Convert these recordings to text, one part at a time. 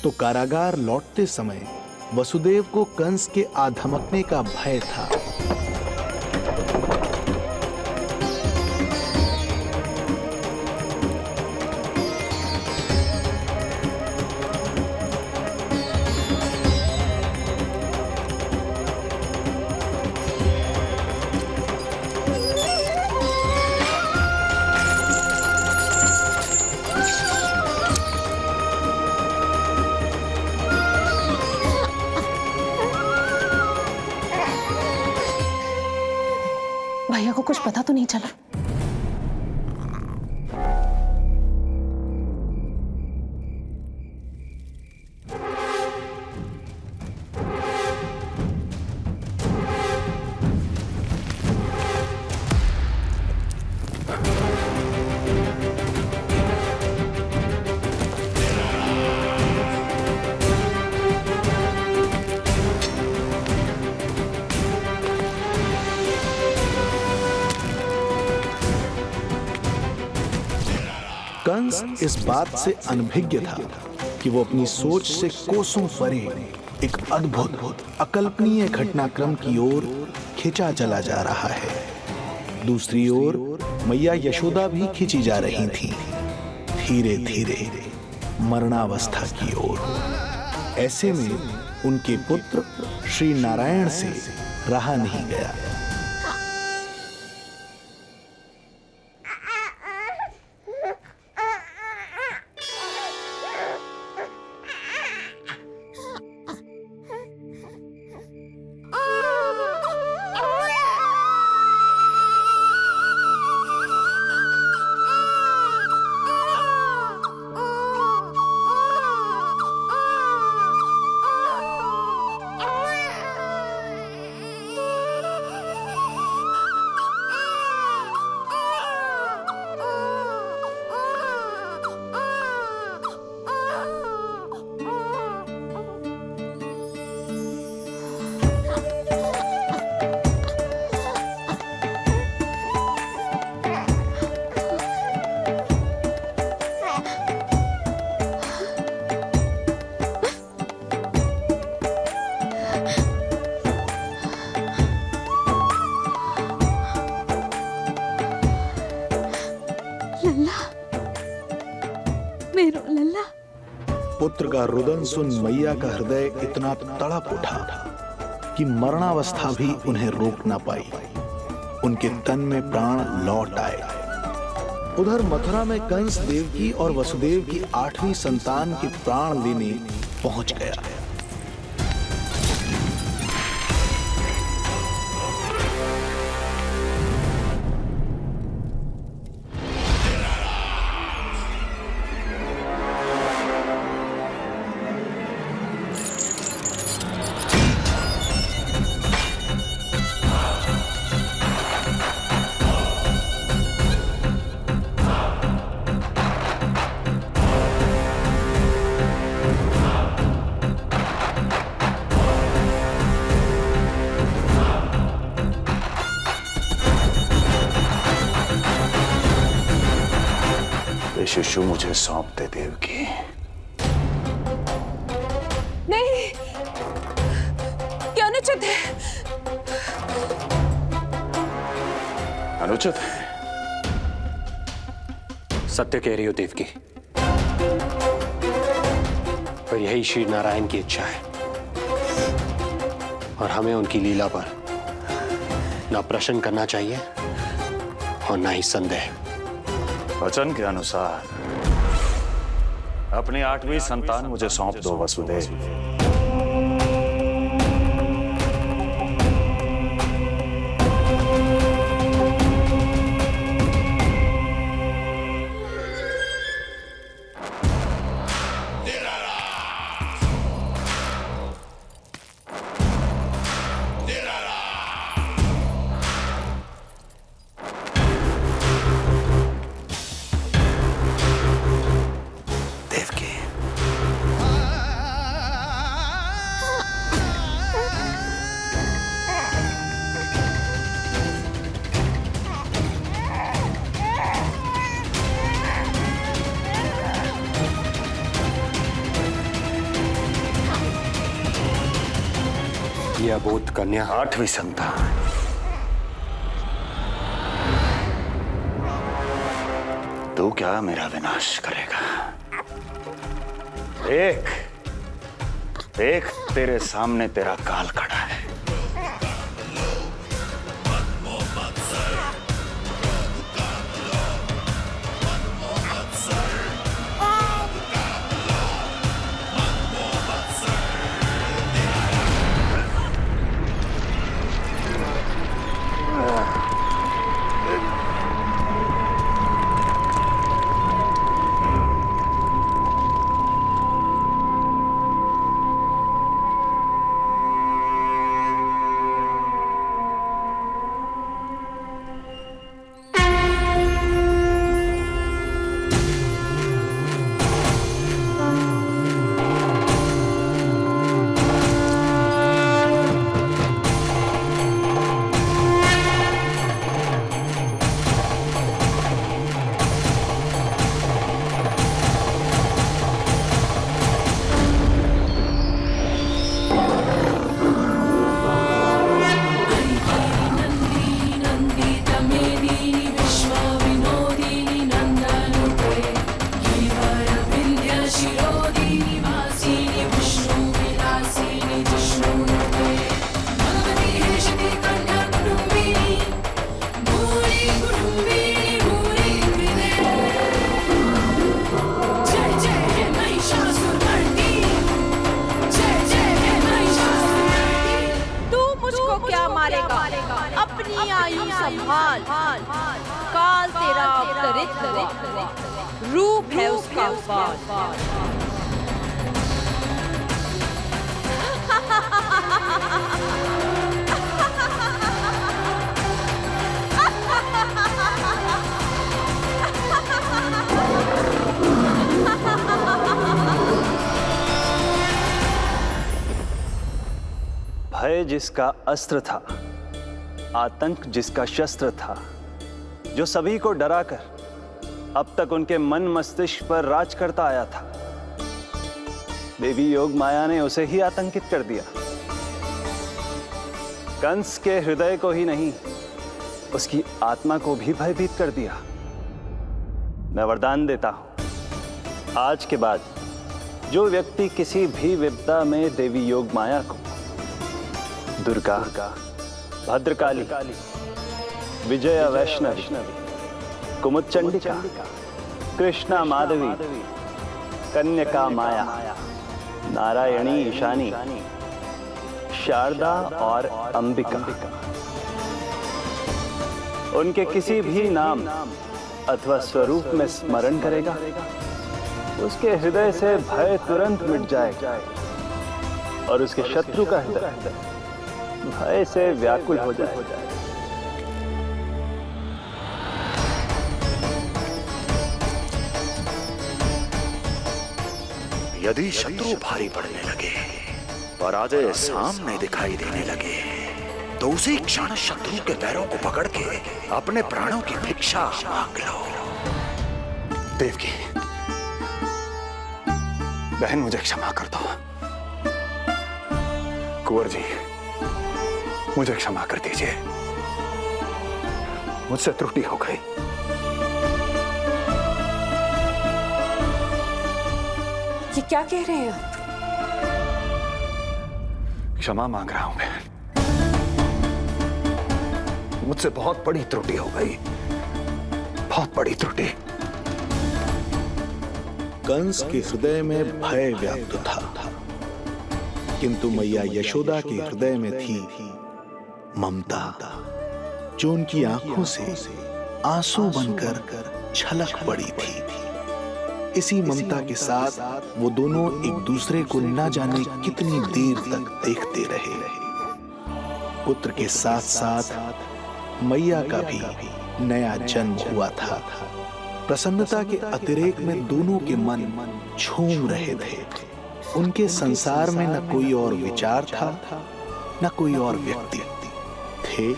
तो कारागार लौटते समय वसुदेव को कंस के आधमकने का भय था। भैया को कुछ पता तो नहीं चला? कंस इस बात से अनभिज्ञ था कि वो अपनी सोच से कोसों परे एक अद्भुत अकल्पनीय घटनाक्रम की ओर खिंचा चला जा रहा है। दूसरी ओर मैया यशोदा भी खिंची जा रही थी, धीरे धीरे मरणावस्था की ओर। ऐसे में उनके पुत्र श्री नारायण से रहा नहीं गया। पुत्र का रुदन सुन मैया का हृदय इतना तड़प उठा कि मरणावस्था भी उन्हें रोक ना पाई। उनके तन में प्राण लौट आए। उधर मथुरा में कंस देवकी और वसुदेव की 8वीं संतान के प्राण लेने पहुंच गया। शिशु मुझे सौंप दे देवकी। नहीं, क्या अनुचित है? अनुचित है? सत्य कह रही हो देवकी, पर यही श्री नारायण की इच्छा है और हमें उनकी लीला पर ना प्रश्न करना चाहिए और ना ही संदेह। वचन के अनुसार अपनी 8वीं संतान मुझे सौंप दो वसुदेव। ये अबोध कन्या 8वीं संतान। तू क्या मेरा विनाश करेगा? देख तेरे सामने तेरा काल खड़ा है। अपनी आयु संभाल, काल तेरा अवतरित हुआ, रूप है उसका बाल। भय जिसका अस्त्र था, आतंक जिसका शस्त्र था, जो सभी को डराकर अब तक उनके मन मस्तिष्क पर राज करता आया था, देवी योग माया ने उसे ही आतंकित कर दिया। कंस के हृदय को ही नहीं, उसकी आत्मा को भी भयभीत कर दिया। मैं वरदान देता हूं, आज के बाद जो व्यक्ति किसी भी विपदा में देवी योग माया को, दुर्गा, भद्रकाली, विजया वैष्णवी, कुमुदचंडिका, कृष्णा माधवी, कन्यका माया, नारायणी ईशानी, शारदा और अंबिका, उनके किसी भी नाम अथवा स्वरूप में स्मरण करेगा, उसके हृदय से भय तुरंत मिट जाएगा और उसके शत्रु का हृदय भय से व्याकुल हो जाएगा। यदि शत्रु भारी पड़ने लगे, पराजय सामने दिखाई देने लगे, तो उसी क्षण शत्रु के पैरों को पकड़ के अपने प्राणों की भिक्षा मांग लो। देवकी, बहन मुझे क्षमा कर दो। कुंवर जी, मुझे क्षमा कर दीजिए, मुझसे त्रुटि हो गई। ये क्या कह रहे हैं आप? क्षमा मांग रहा हूं बहन, मुझसे बहुत बड़ी त्रुटि हो गई, बहुत बड़ी त्रुटि। कंस के हृदय में भय व्याप्त था, किंतु मैया यशोदा के हृदय में थी ममता, जो उनकी आंखों से आंसू बनकर छलक पड़ी थी। इसी ममता के साथ वो दोनों एक दूसरे को न जाने कितनी देर तक देखते रहे। पुत्र के साथ साथ मैया का भी नया जन्म हुआ था। प्रसन्नता के अतिरेक में दोनों के मन झूम रहे थे। उनके संसार में न कोई और विचार था, न कोई और व्यक्ति थे,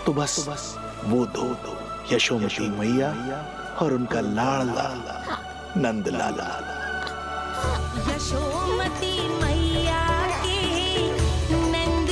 तो बस वो दो, यशोमती मैया और उनका लाडला नंद लाला। यशोमती मैया के नंद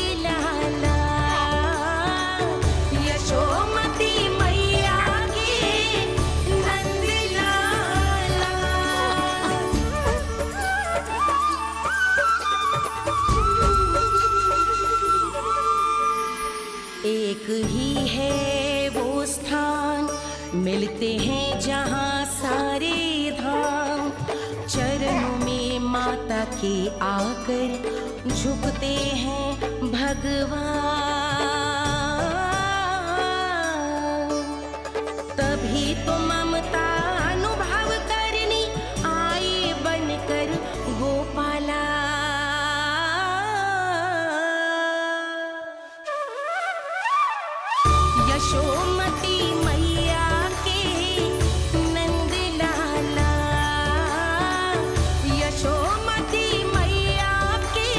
एक ही है वो स्थान, मिलते हैं जहाँ सारे धाम। चरणों में माता के आकर झुकते हैं भगवान। तभी तो ममता अनुभव करनी आए बनकर गोपाला। यशोमती मैया के नंद लाला, यशोमती मैया के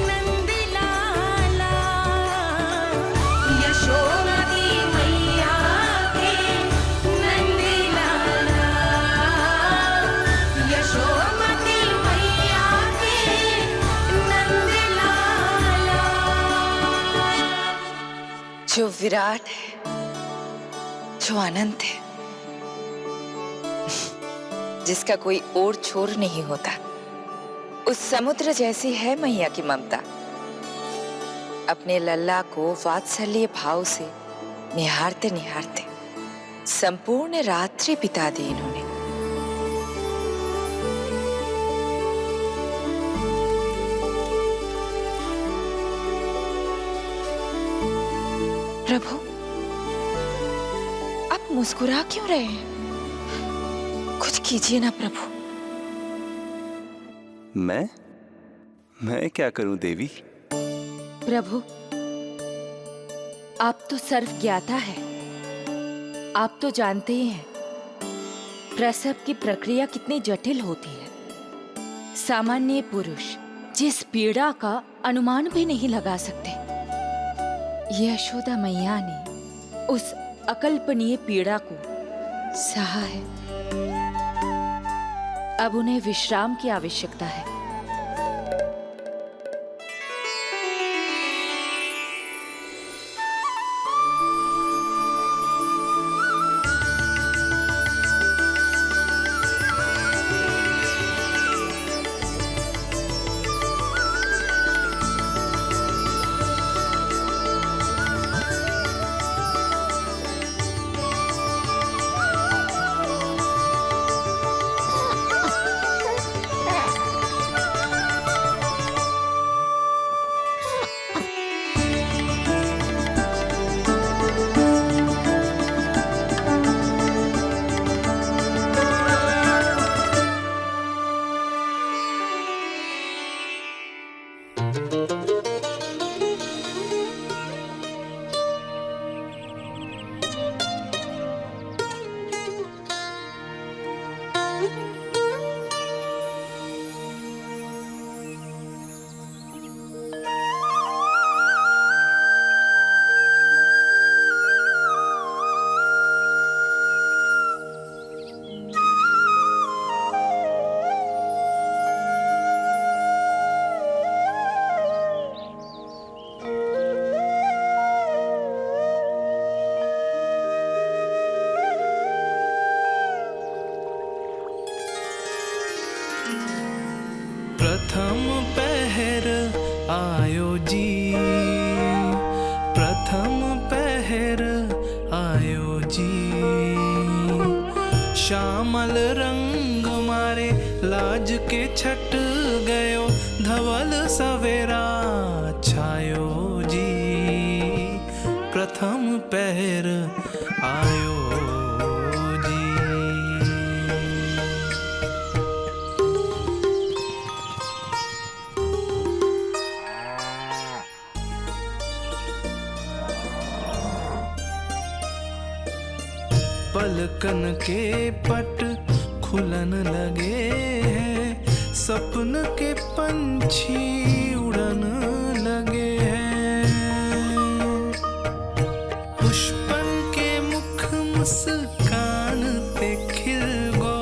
नंद लाला, यशोमती मैया के नंद लाला, यशोमती मैया के नंद लाला। जो विराट है, जो अनंत है, जिसका कोई ओर छोर नहीं होता, उस समुद्र जैसी है मैया की ममता। अपने लल्ला को वात्सल्य भाव से निहारते निहारते संपूर्ण रात्रि बिता दी इन्होंने। प्रभु, आप मुस्कुरा क्यों रहे हैं? कुछ कीजिए ना प्रभु। मैं क्या करूं देवी? प्रभु, आप तो सर्व ज्ञाता है। आप तो जानते ही हैं प्रसव की प्रक्रिया कितनी जटिल होती है। सामान्य पुरुष जिस पीड़ा का अनुमान भी नहीं लगा सकते, यशोदा मैया ने उस अकल्पनीय पीड़ा को सहा है। अब उन्हें विश्राम की आवश्यकता है। प्रथम पहर आयो जी, प्रथम पहर आयो जी। श्यामल रंग मारे लाज के छट गयो, धवल सवेरा छायो जी। प्रथम पहर आयो जी। पलकन के पट खुलन लगे हैं, सपन के पंछी उड़न लगे हैं। पुष्पन के मुख मुस्कान ते खिल गो,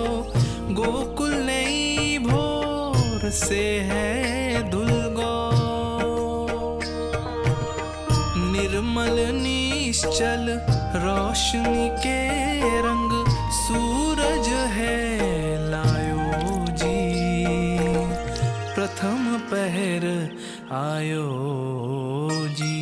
गोकुल नई भोर से है धुल गो। निर्मल निश्चल रोशनी के रंग सूरज है लायो जी। प्रथम पहर आयो जी।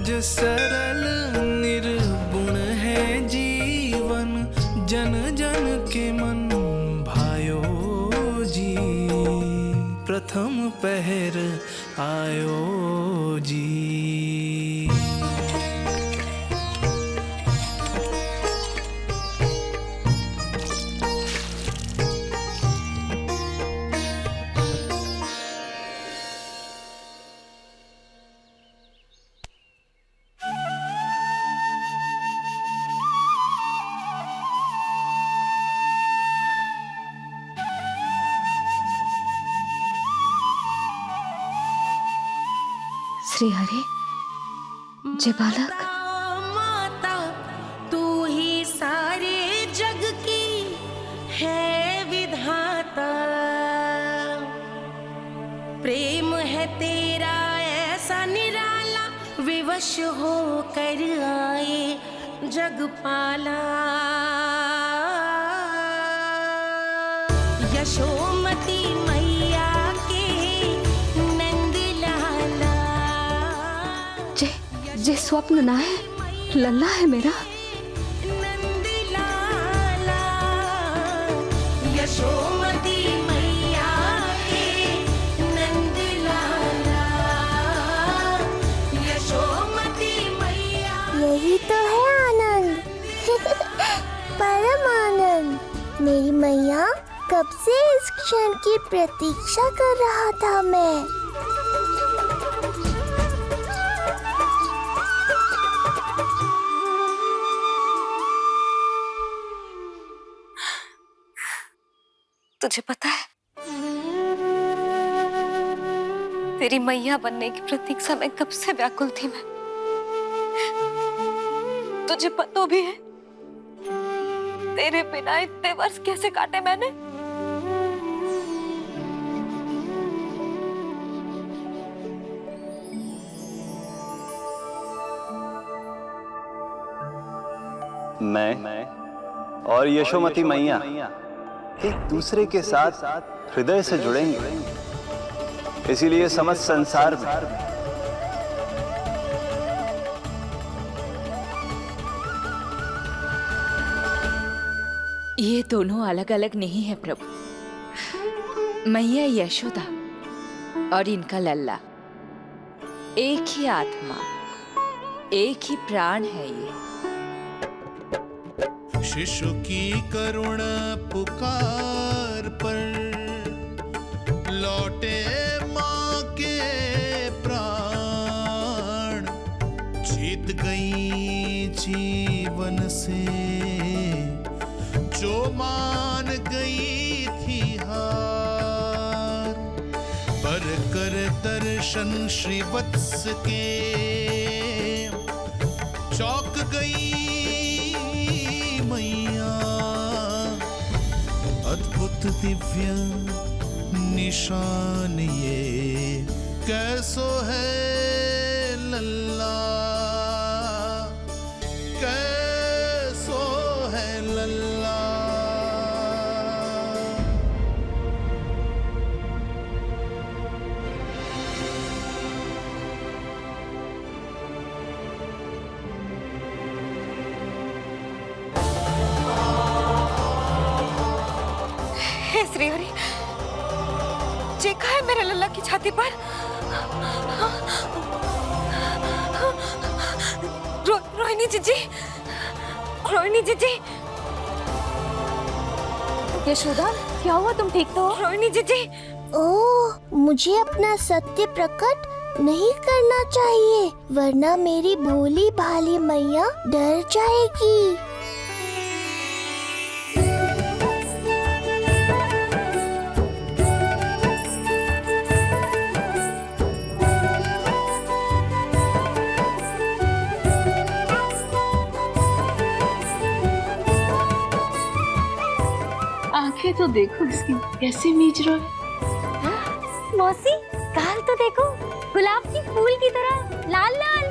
सहज सरल निर्गुण है जीवन, जन जन के मन भायो जी, प्रथम पहर आयो जी। श्री हरि, जय बालक। माता तू ही सारे जग की है विधाता, प्रेम है तेरा ऐसा निराला, विवश हो कर आए जगपाला। यशोमती मैया के नंद लाला, जे स्वप्न ना है, लल्ला है मेरा। नंद लाला, यशोमती मैया के नंद लाला, यशोमती मैया। यही तो है आनंद, परम आनंद। मेरी मैया, कब से इस क्षण की प्रतीक्षा कर रहा था मैं। तुझे पता है, तेरी मैया बनने की प्रतीक्षा में कब से व्याकुल थी मैं। तुझे पता भी है तेरे बिना इतने वर्ष कैसे काटे मैंने। मैं और यशोमती मैया एक दूसरे के साथ हृदय से जुड़ेंगे, इसीलिए समस्त संसार में ये दोनों अलग अलग नहीं है प्रभु। मैया यशोदा और इनका लल्ला एक ही आत्मा, एक ही प्राण है ये। शिशु की करुण पुकार पर लौटे माँ के प्राण, जीत गई जीवन से जो मान गई थी हार। पर कर दर्शन श्री वत्स के चौक गई मैया, अद्भुत दिव्य निशान ये कैसो है लल्ला, कैसो है लल्ला। हे श्री हरि, चेखा है मेरे लल्ला की छाती पर। रोहिणी जीजी, रोहिणी जीजी। यशोदा, क्या हुआ, तुम ठीक तो हो? रोहिणी जीजी। ओह, मुझे अपना सत्य प्रकट नहीं करना चाहिए, वरना मेरी भोली भाली मैया डर जाएगी। आंखें तो देखो इसकी कैसे मीच रहा है। मौसी, गाल तो देखो, गुलाब की फूल की तरह लाल लाल।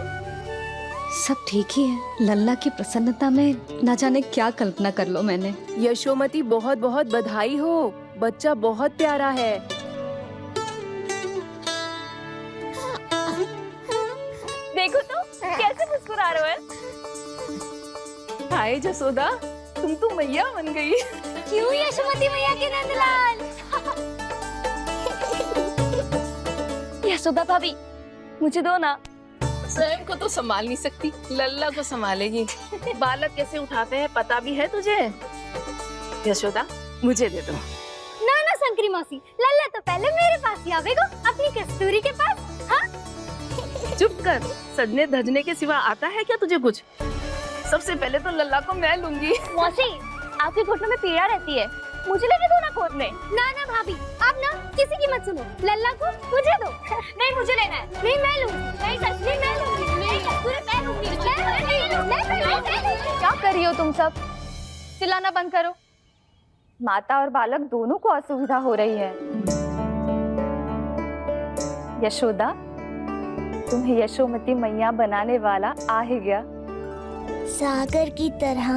सब ठीक ही है। लल्ला की प्रसन्नता में न जाने क्या कल्पना कर लो मैंने। यशोमती, बहुत बहुत बधाई हो, बच्चा बहुत प्यारा है। देखो तो कैसे मुस्कुरा रहे हो? हाय जसोदा, तुम तो मैया बन गई। क्यों यशोमती मैया के नंदलाल? यशोदा भाभी, मुझे दो ना। स्वयं को तो संभाल नहीं सकती, लल्ला को संभालेगी। बालक कैसे उठाते हैं पता भी है तुझे? यशोदा, मुझे दे दो। ना ना शंकरी मौसी, लल्ला तो पहले मेरे पास ही आवेगा, अपनी कस्तूरी के पास। हाँ? चुप कर, सजने धजने के सिवा आता है क्या तुझे कुछ? सबसे पहले तो लल्ला को मैं लूंगी। मौसी, आपके घुटनों में पीड़ा रहती है, मुझे लेके दो ना खोद में। ना ना भाभी, आप ना किसी की मत सुनो, लल्ला को मुझे दो। नहीं मुझे लेना है। नहीं मैं लूंगी। नहीं सच में मैं लूंगी। नहीं पूरे मैं लूंगी। क्या कर रही हो तुम सब? चिल्लाना बंद करो। माता और बालक दोनों को असुविधा हो रही है। यशोदा, तुम्हें यशोमती मैया बनाने वाला आ ही गया। सागर की तरह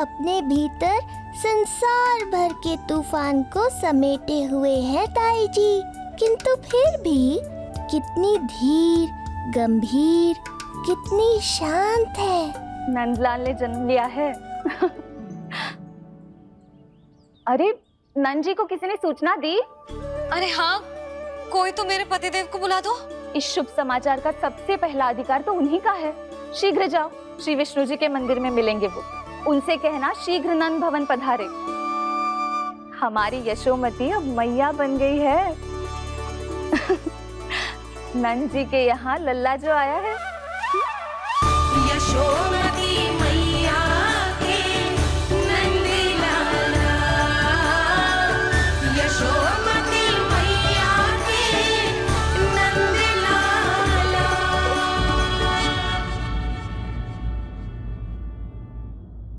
अपने भीतर संसार भर के तूफान को समेटे हुए हैं ताई जी, किंतु फिर भी कितनी धीर, गंभीर, कितनी शांत है। नंदलाल ने जन्म लिया है। अरे नंद जी को किसी ने सूचना दी? अरे हाँ, कोई तो मेरे पतिदेव को बुला दो। इस शुभ समाचार का सबसे पहला अधिकार तो उन्हीं का है। शीघ्र जाओ, श्री विष्णु जी के मंदिर में मिलेंगे वो। उनसे कहना शीघ्र नंद भवन पधारे। हमारी यशोमती अब मैया बन गई है। नंद जी के यहाँ लल्ला जो आया है। यशो